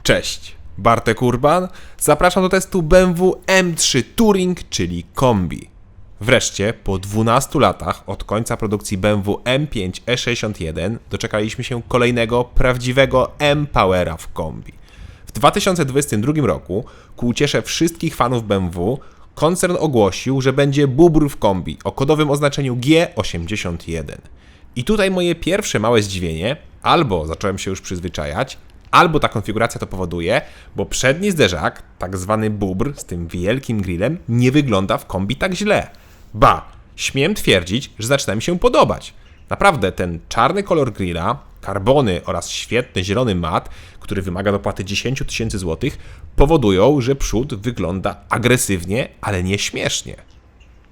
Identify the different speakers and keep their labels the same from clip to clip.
Speaker 1: Cześć, Bartek Urban. Zapraszam do testu BMW M3 Touring, czyli kombi. Wreszcie, po 12 latach od końca produkcji BMW M5 E61 doczekaliśmy się kolejnego prawdziwego M-Powera w kombi. W 2022 roku, ku uciesze wszystkich fanów BMW, koncern ogłosił, że będzie bubr w kombi o kodowym oznaczeniu G81. I tutaj moje pierwsze małe zdziwienie, albo zacząłem się już przyzwyczajać, albo ta konfiguracja to powoduje, bo przedni zderzak, tak zwany bubr z tym wielkim grillem, nie wygląda w kombi tak źle. Ba, śmiem twierdzić, że zaczyna mi się podobać. Naprawdę, ten czarny kolor grilla, karbony oraz świetny zielony mat, który wymaga dopłaty 10 000 złotych, powodują, że przód wygląda agresywnie, ale nie śmiesznie.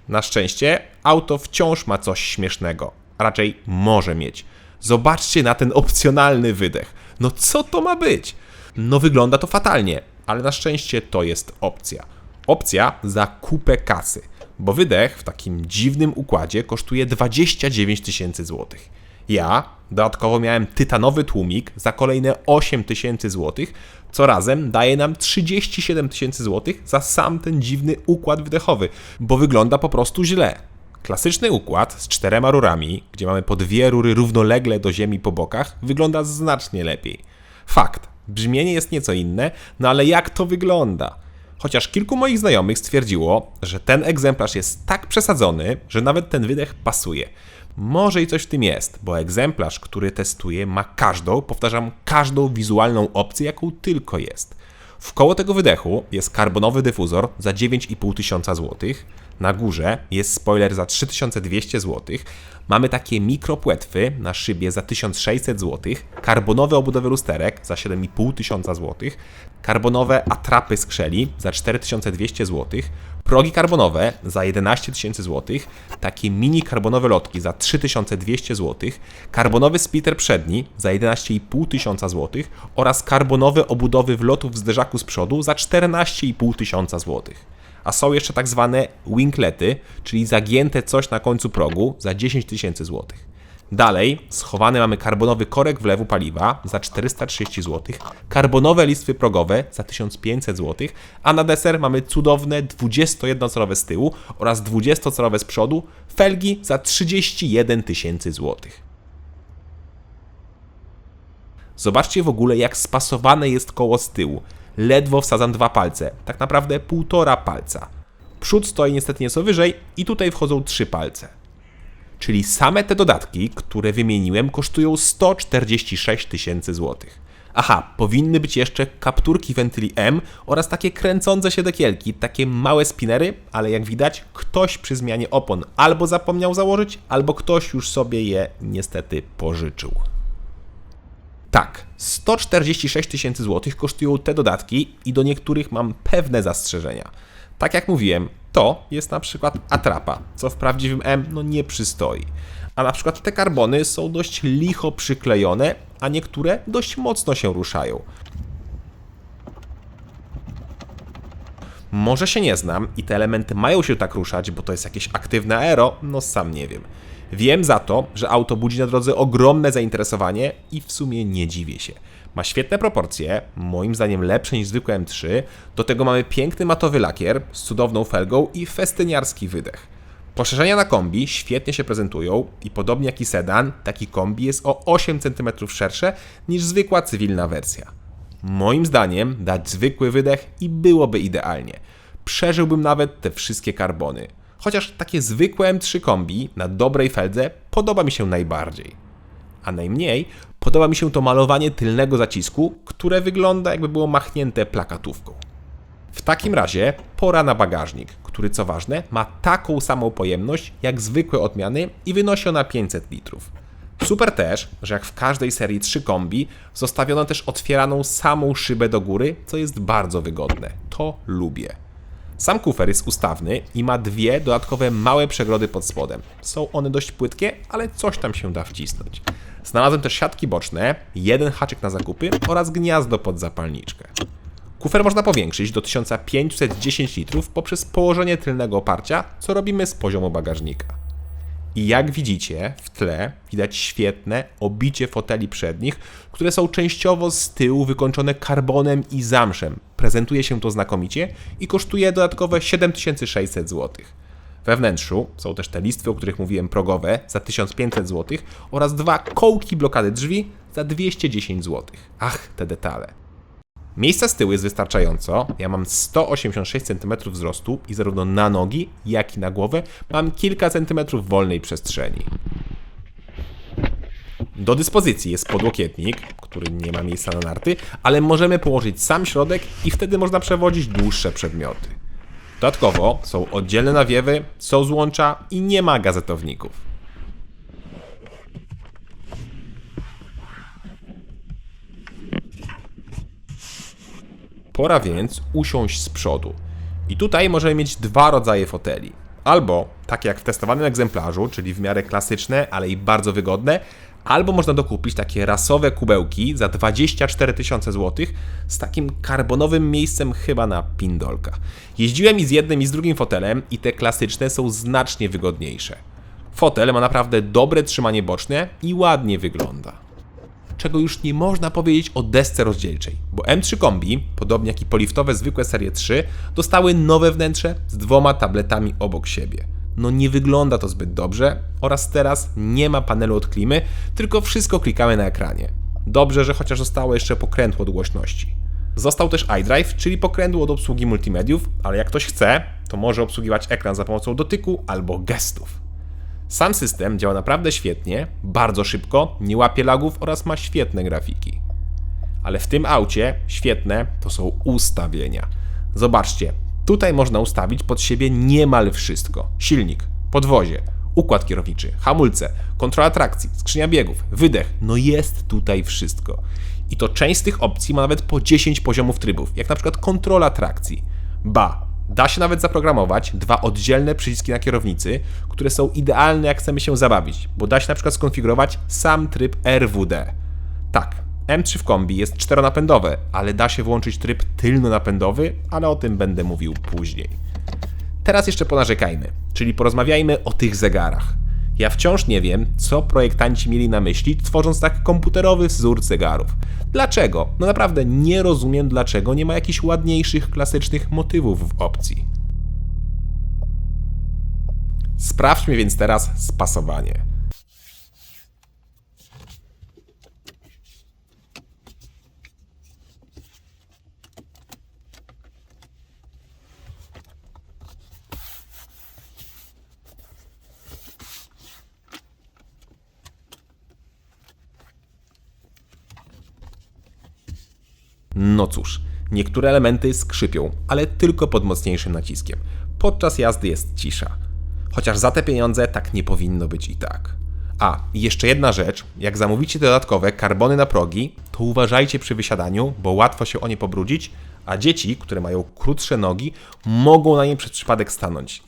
Speaker 1: Na szczęście auto wciąż ma coś śmiesznego, a raczej może mieć. Zobaczcie na ten opcjonalny wydech. No co to ma być? No wygląda to fatalnie, ale na szczęście to jest opcja. Opcja za kupę kasy, bo wydech w takim dziwnym układzie kosztuje 29 000 złotych. Ja dodatkowo miałem tytanowy tłumik za kolejne 8 000 złotych, co razem daje nam 37 000 złotych za sam ten dziwny układ wydechowy, bo wygląda po prostu źle. Klasyczny układ z 4 rurami, gdzie mamy po 2 rury równolegle do ziemi po bokach, wygląda znacznie lepiej. Fakt, brzmienie jest nieco inne, no ale jak to wygląda? Chociaż kilku moich znajomych stwierdziło, że ten egzemplarz jest tak przesadzony, że nawet ten wydech pasuje. Może i coś w tym jest, bo egzemplarz, który testuję, ma każdą wizualną opcję, jaką tylko jest. Wkoło tego wydechu jest karbonowy dyfuzor za 9500 zł, na górze jest spoiler za 3200 zł, mamy takie mikropłetwy na szybie za 1600 zł, karbonowe obudowy lusterek za 7500 zł, karbonowe atrapy skrzeli za 4200 zł, progi karbonowe za 11 000 zł, takie mini karbonowe lotki za 3200 zł, karbonowy splitter przedni za 11 500 zł oraz karbonowe obudowy wlotów w zderzaku z przodu za 14 500 zł. A są jeszcze tak zwane winglety, czyli zagięte coś na końcu progu za 10 000 zł. Dalej schowany mamy karbonowy korek wlewu paliwa za 430 zł, karbonowe listwy progowe za 1500 zł, a na deser mamy cudowne 21-calowe z tyłu oraz 20-calowe z przodu felgi za 31 000 zł. Zobaczcie w ogóle, jak spasowane jest koło z tyłu. Ledwo wsadzam 2 palce, tak naprawdę 1,5 palca. Przód stoi niestety nieco wyżej i tutaj wchodzą 3 palce. Czyli same te dodatki, które wymieniłem, kosztują 146 000 złotych. Aha, powinny być jeszcze kapturki wentyli M oraz takie kręcące się dekielki, takie małe spinery, ale jak widać, ktoś przy zmianie opon albo zapomniał założyć, albo ktoś już sobie je niestety pożyczył. Tak, 146 000 złotych kosztują te dodatki i do niektórych mam pewne zastrzeżenia. Tak jak mówiłem, to jest na przykład atrapa, co w prawdziwym M nie przystoi. A na przykład te karbony są dość licho przyklejone, a niektóre dość mocno się ruszają. Może się nie znam i te elementy mają się tak ruszać, bo to jest jakieś aktywne aero, sam nie wiem. Wiem za to, że auto budzi na drodze ogromne zainteresowanie i w sumie nie dziwię się. Ma świetne proporcje, moim zdaniem lepsze niż zwykłe M3, do tego mamy piękny matowy lakier z cudowną felgą i festyniarski wydech. Poszerzenia na kombi świetnie się prezentują i podobnie jak i sedan, taki kombi jest o 8 cm szersze niż zwykła cywilna wersja. Moim zdaniem dać zwykły wydech i byłoby idealnie. Przeżyłbym nawet te wszystkie karbony. Chociaż takie zwykłe M3 kombi na dobrej feldze podoba mi się najbardziej. A najmniej podoba mi się to malowanie tylnego zacisku, które wygląda jakby było machnięte plakatówką. W takim razie pora na bagażnik, który co ważne ma taką samą pojemność jak zwykłe odmiany i wynosi ona 500 litrów. Super też, że jak w każdej serii 3 kombi zostawiono też otwieraną samą szybę do góry, co jest bardzo wygodne. To lubię. Sam kufer jest ustawny i ma 2 dodatkowe małe przegrody pod spodem. Są one dość płytkie, ale coś tam się da wcisnąć. Znalazłem też siatki boczne, 1 haczyk na zakupy oraz gniazdo pod zapalniczkę. Kufer można powiększyć do 1510 litrów poprzez położenie tylnego oparcia, co robimy z poziomu bagażnika. I jak widzicie, w tle widać świetne obicie foteli przednich, które są częściowo z tyłu wykończone karbonem i zamszem. Prezentuje się to znakomicie i kosztuje dodatkowe 7600 zł. We wnętrzu są też te listwy, o których mówiłem, progowe za 1500 zł oraz 2 kołki blokady drzwi za 210 zł. Ach, te detale. Miejsca z tyłu jest wystarczająco. Ja mam 186 cm wzrostu i zarówno na nogi, jak i na głowę mam kilka centymetrów wolnej przestrzeni. Do dyspozycji jest podłokietnik, który nie ma miejsca na narty, ale możemy położyć sam środek i wtedy można przewozić dłuższe przedmioty. Dodatkowo są oddzielne nawiewy, są złącza i nie ma gazetowników. Pora więc usiąść z przodu. I tutaj możemy mieć 2 rodzaje foteli. Albo takie jak w testowanym egzemplarzu, czyli w miarę klasyczne, ale i bardzo wygodne, albo można dokupić takie rasowe kubełki za 24 000 zł z takim karbonowym miejscem chyba na pindolka. Jeździłem i z jednym i z drugim fotelem i te klasyczne są znacznie wygodniejsze. Fotel ma naprawdę dobre trzymanie boczne i ładnie wygląda. Czego już nie można powiedzieć o desce rozdzielczej, bo M3 Kombi, podobnie jak i poliftowe zwykłe serie 3, dostały nowe wnętrze z 2 tabletami obok siebie. No nie wygląda to zbyt dobrze oraz teraz nie ma panelu od klimy, tylko wszystko klikamy na ekranie. Dobrze, że chociaż zostało jeszcze pokrętło od głośności. Został też iDrive, czyli pokrętło od obsługi multimediów, ale jak ktoś chce, to może obsługiwać ekran za pomocą dotyku albo gestów. Sam system działa naprawdę świetnie, bardzo szybko, nie łapie lagów oraz ma świetne grafiki. Ale w tym aucie świetne to są ustawienia. Zobaczcie, tutaj można ustawić pod siebie niemal wszystko. Silnik, podwozie, układ kierowniczy, hamulce, kontrola trakcji, skrzynia biegów, wydech. No jest tutaj wszystko. I to część z tych opcji ma nawet po 10 poziomów trybów, jak na przykład kontrola trakcji. Da się nawet zaprogramować 2 oddzielne przyciski na kierownicy, które są idealne jak chcemy się zabawić, bo da się na przykład skonfigurować sam tryb RWD. Tak, M3 w kombi jest 4-napędowe, ale da się włączyć tryb tylnonapędowy, ale o tym będę mówił później. Teraz jeszcze ponarzekajmy, czyli porozmawiajmy o tych zegarach. Ja wciąż nie wiem, co projektanci mieli na myśli, tworząc tak komputerowy wzór zegarów. Dlaczego? No naprawdę nie rozumiem, dlaczego nie ma jakichś ładniejszych, klasycznych motywów w opcji. Sprawdźmy więc teraz spasowanie. No cóż, niektóre elementy skrzypią, ale tylko pod mocniejszym naciskiem. Podczas jazdy jest cisza. Chociaż za te pieniądze tak nie powinno być i tak. A, i jeszcze jedna rzecz, jak zamówicie dodatkowe karbony na progi, to uważajcie przy wysiadaniu, bo łatwo się o nie pobrudzić, a dzieci, które mają krótsze nogi, mogą na nie przez przypadek stanąć.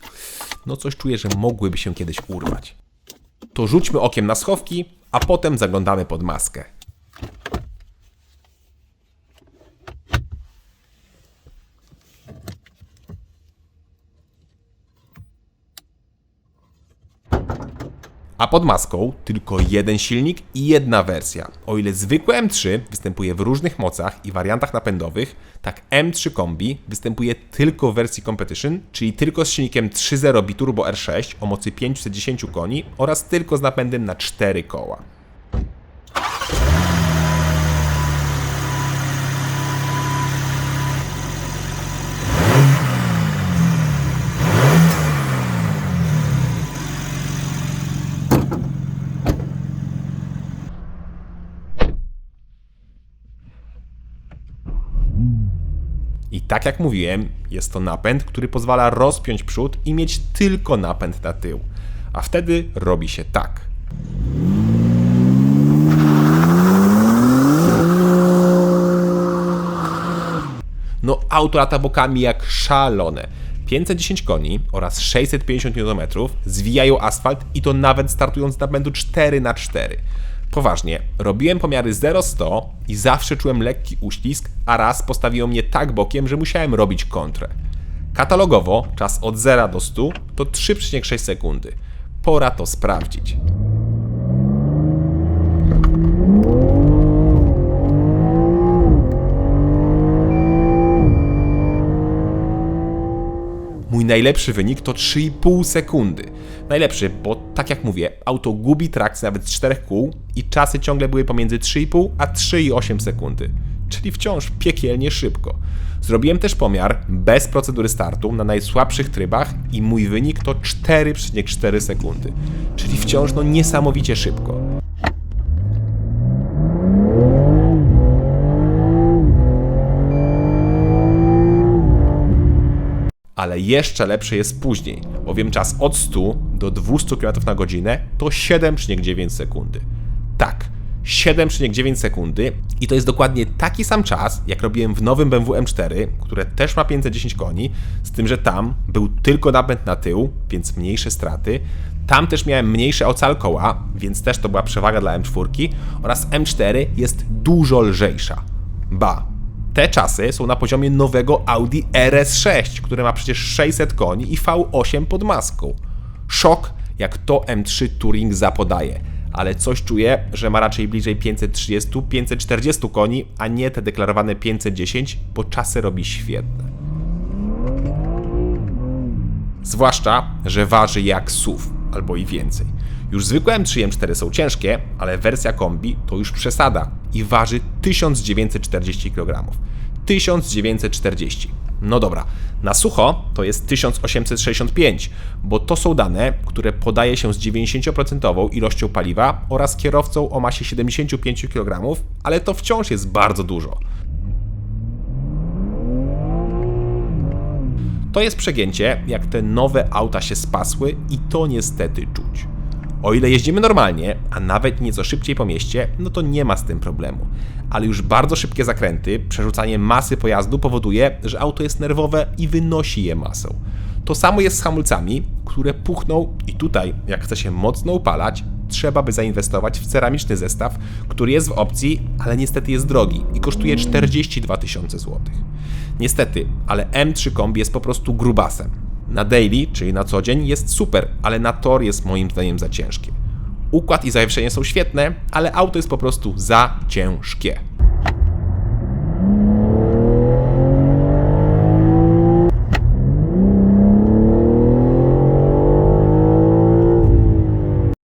Speaker 1: No coś czuję, że mogłyby się kiedyś urwać. To rzućmy okiem na schowki, a potem zaglądamy pod maskę. A pod maską tylko jeden silnik i jedna wersja. O ile zwykłe M3 występuje w różnych mocach i wariantach napędowych, tak M3 Kombi występuje tylko w wersji Competition, czyli tylko z silnikiem 3.0 Biturbo R6 o mocy 510 koni oraz tylko z napędem na 4 koła. I tak jak mówiłem, jest to napęd, który pozwala rozpiąć przód i mieć tylko napęd na tył. A wtedy robi się tak. No auto lata bokami jak szalone. 510 koni oraz 650 Nm zwijają asfalt i to nawet startując z napędu 4x4. Poważnie, robiłem pomiary 0-100 i zawsze czułem lekki uścisk, a raz postawiło mnie tak bokiem, że musiałem robić kontrę. Katalogowo czas od 0 do 100 to 3,6 sekundy. Pora to sprawdzić. Mój najlepszy wynik to 3,5 sekundy. Najlepszy, bo tak jak mówię, auto gubi trakcję nawet z 4 kół i czasy ciągle były pomiędzy 3,5 a 3,8 sekundy. Czyli wciąż piekielnie szybko. Zrobiłem też pomiar bez procedury startu na najsłabszych trybach i mój wynik to 4,4 sekundy. Czyli wciąż niesamowicie szybko. Ale jeszcze lepsze jest później, bowiem czas od 100 do 200 km na godzinę to 7,9 sekundy. Tak, 7,9 sekundy i to jest dokładnie taki sam czas, jak robiłem w nowym BMW M4, które też ma 510 koni, z tym, że tam był tylko napęd na tył, więc mniejsze straty. Tam też miałem mniejsze ocal koła, więc też to była przewaga dla M4 oraz M4 jest dużo lżejsza. Ba, te czasy są na poziomie nowego Audi RS6, które ma przecież 600 koni i V8 pod maską. Szok, jak to M3 Touring zapodaje, ale coś czuję, że ma raczej bliżej 530-540 koni, a nie te deklarowane 510, bo czasy robi świetne. Zwłaszcza, że waży jak SUV, albo i więcej. Już zwykłe M3 i M4 są ciężkie, ale wersja kombi to już przesada i waży 1940 kg. 1940. No dobra, na sucho to jest 1865, bo to są dane, które podaje się z 90% ilością paliwa oraz kierowcą o masie 75 kg, ale to wciąż jest bardzo dużo. To jest przegięcie, jak te nowe auta się spasły i to niestety czuć. O ile jeździmy normalnie, a nawet nieco szybciej po mieście, no to nie ma z tym problemu. Ale już bardzo szybkie zakręty, przerzucanie masy pojazdu powoduje, że auto jest nerwowe i wynosi je masą. To samo jest z hamulcami, które puchną i tutaj, jak chce się mocno upalać, trzeba by zainwestować w ceramiczny zestaw, który jest w opcji, ale niestety jest drogi i kosztuje 42 000 złotych. Niestety, ale M3 Kombi jest po prostu grubasem. Na daily, czyli na co dzień, jest super, ale na tor jest moim zdaniem za ciężkie. Układ i zawieszenie są świetne, ale auto jest po prostu za ciężkie.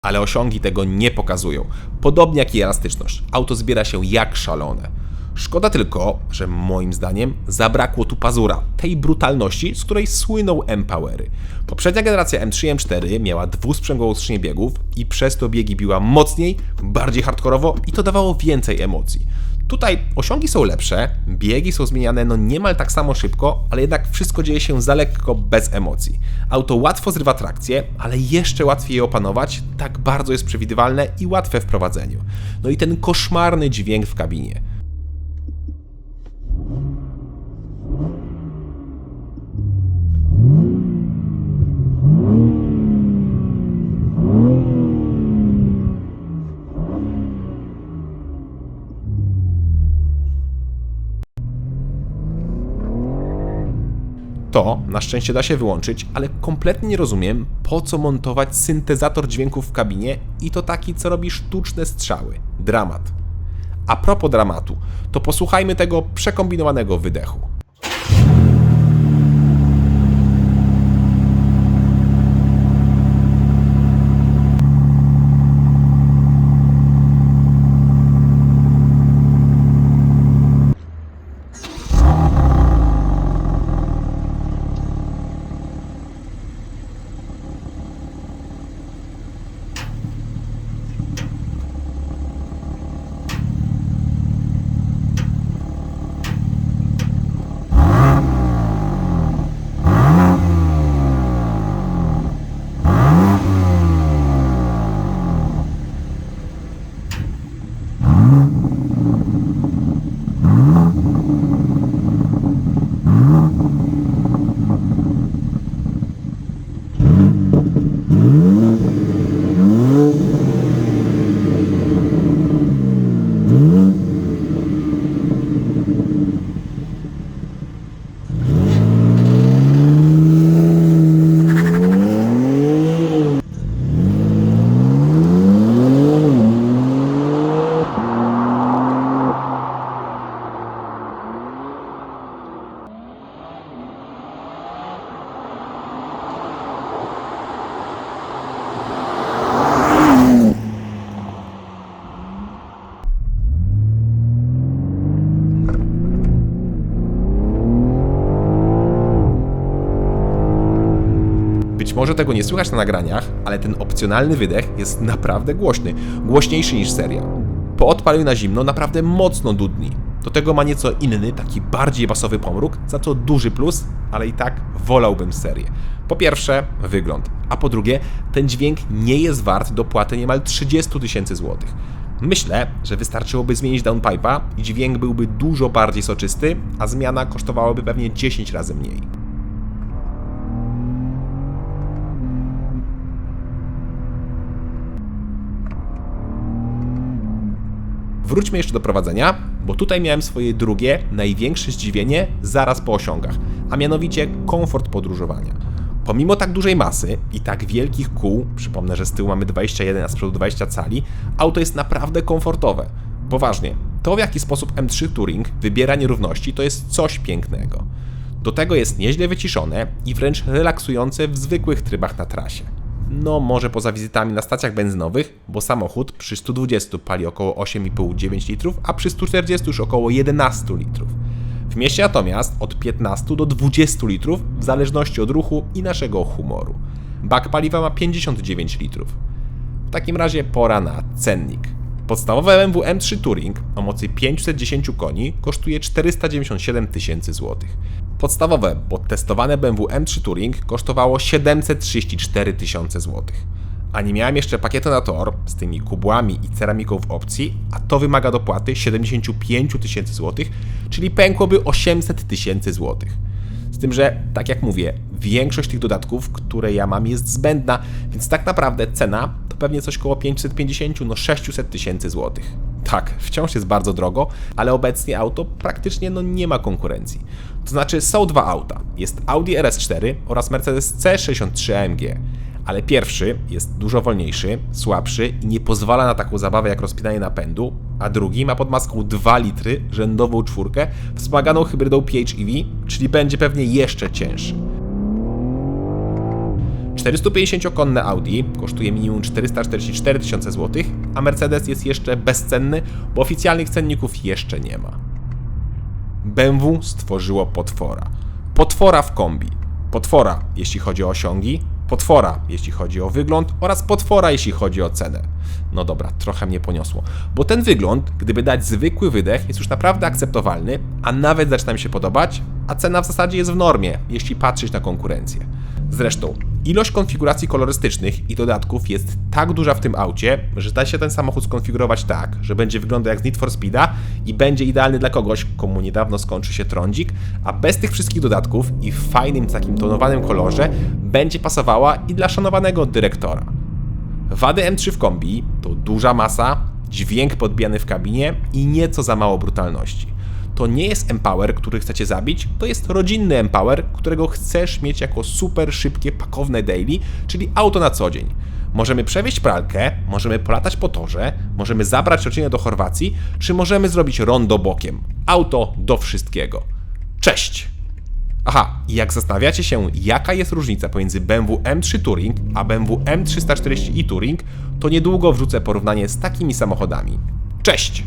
Speaker 1: Ale osiągi tego nie pokazują. Podobnie jak i elastyczność. Auto zbiera się jak szalone. Szkoda tylko, że moim zdaniem zabrakło tu pazura, tej brutalności, z której słyną M-Powery. Poprzednia generacja M3 i M4 miała dwusprzęgłową skrzynię biegów i przez to biegi biła mocniej, bardziej hardkorowo i to dawało więcej emocji. Tutaj osiągi są lepsze, biegi są zmieniane niemal tak samo szybko, ale jednak wszystko dzieje się za lekko, bez emocji. Auto łatwo zrywa trakcję, ale jeszcze łatwiej je opanować, tak bardzo jest przewidywalne i łatwe w prowadzeniu. No i ten koszmarny dźwięk w kabinie. To na szczęście da się wyłączyć, ale kompletnie nie rozumiem, po co montować syntezator dźwięków w kabinie i to taki, co robi sztuczne strzały. Dramat. A propos dramatu, to posłuchajmy tego przekombinowanego wydechu. Być może tego nie słychać na nagraniach, ale ten opcjonalny wydech jest naprawdę głośny, głośniejszy niż seria. Po odpaleniu na zimno naprawdę mocno dudni. Do tego ma nieco inny, taki bardziej basowy pomruk, za co duży plus, ale i tak wolałbym serię. Po pierwsze, wygląd, a po drugie, ten dźwięk nie jest wart dopłaty niemal 30 000 złotych. Myślę, że wystarczyłoby zmienić downpipe'a i dźwięk byłby dużo bardziej soczysty, a zmiana kosztowałaby pewnie 10 razy mniej. Wróćmy jeszcze do prowadzenia, bo tutaj miałem swoje drugie, największe zdziwienie zaraz po osiągach, a mianowicie komfort podróżowania. Pomimo tak dużej masy i tak wielkich kół, przypomnę, że z tyłu mamy 21, a z przodu 20 cali, auto jest naprawdę komfortowe. Poważnie, to w jaki sposób M3 Touring wybiera nierówności to jest coś pięknego. Do tego jest nieźle wyciszone i wręcz relaksujące w zwykłych trybach na trasie. No może poza wizytami na stacjach benzynowych, bo samochód przy 120 pali około 8,5-9 litrów, a przy 140 już około 11 litrów. W mieście natomiast od 15 do 20 litrów w zależności od ruchu i naszego humoru. Bak paliwa ma 59 litrów. W takim razie pora na cennik. Podstawowe BMW M3 Touring o mocy 510 koni kosztuje 497 000 złotych. Podstawowe, bo testowane BMW M3 Touring kosztowało 734 000 złotych. A nie miałem jeszcze pakietu na tor z tymi kubłami i ceramiką w opcji, a to wymaga dopłaty 75 000 złotych, czyli pękłoby 800 000 złotych. Z tym, że tak jak mówię, większość tych dodatków, które ja mam, jest zbędna, więc tak naprawdę cena to pewnie coś koło 550-600 000 złotych. Tak, wciąż jest bardzo drogo, ale obecnie auto praktycznie nie ma konkurencji. To znaczy są dwa auta. Jest Audi RS4 oraz Mercedes C63 AMG. Ale pierwszy jest dużo wolniejszy, słabszy i nie pozwala na taką zabawę jak rozpinanie napędu, a drugi ma pod maską 2 litry, rzędową czwórkę, wspomaganą hybrydą PHEV, czyli będzie pewnie jeszcze cięższy. 450-konne Audi kosztuje minimum 444 000 złotych, a Mercedes jest jeszcze bezcenny, bo oficjalnych cenników jeszcze nie ma. BMW stworzyło potwora. Potwora w kombi. Potwora, jeśli chodzi o osiągi, potwora, jeśli chodzi o wygląd oraz potwora, jeśli chodzi o cenę. No dobra, trochę mnie poniosło, bo ten wygląd, gdyby dać zwykły wydech, jest już naprawdę akceptowalny, a nawet zaczyna mi się podobać, a cena w zasadzie jest w normie, jeśli patrzeć na konkurencję. Zresztą, ilość konfiguracji kolorystycznych i dodatków jest tak duża w tym aucie, że da się ten samochód skonfigurować tak, że będzie wyglądał jak z Need for Speeda i będzie idealny dla kogoś, komu niedawno skończy się trądzik, a bez tych wszystkich dodatków i w fajnym, takim tonowanym kolorze będzie pasowała i dla szanowanego dyrektora. Wady M3 w kombi to duża masa, dźwięk podbijany w kabinie i nieco za mało brutalności. To nie jest Empower, który chcecie zabić, to jest rodzinny Empower, którego chcesz mieć jako super szybkie, pakowne daily, czyli auto na co dzień. Możemy przewieźć pralkę, możemy polatać po torze, możemy zabrać rodzinę do Chorwacji, czy możemy zrobić rondo bokiem. Auto do wszystkiego. Cześć! Aha, i jak zastanawiacie się, jaka jest różnica pomiędzy BMW M3 Touring a BMW M340i Touring, to niedługo wrzucę porównanie z takimi samochodami. Cześć!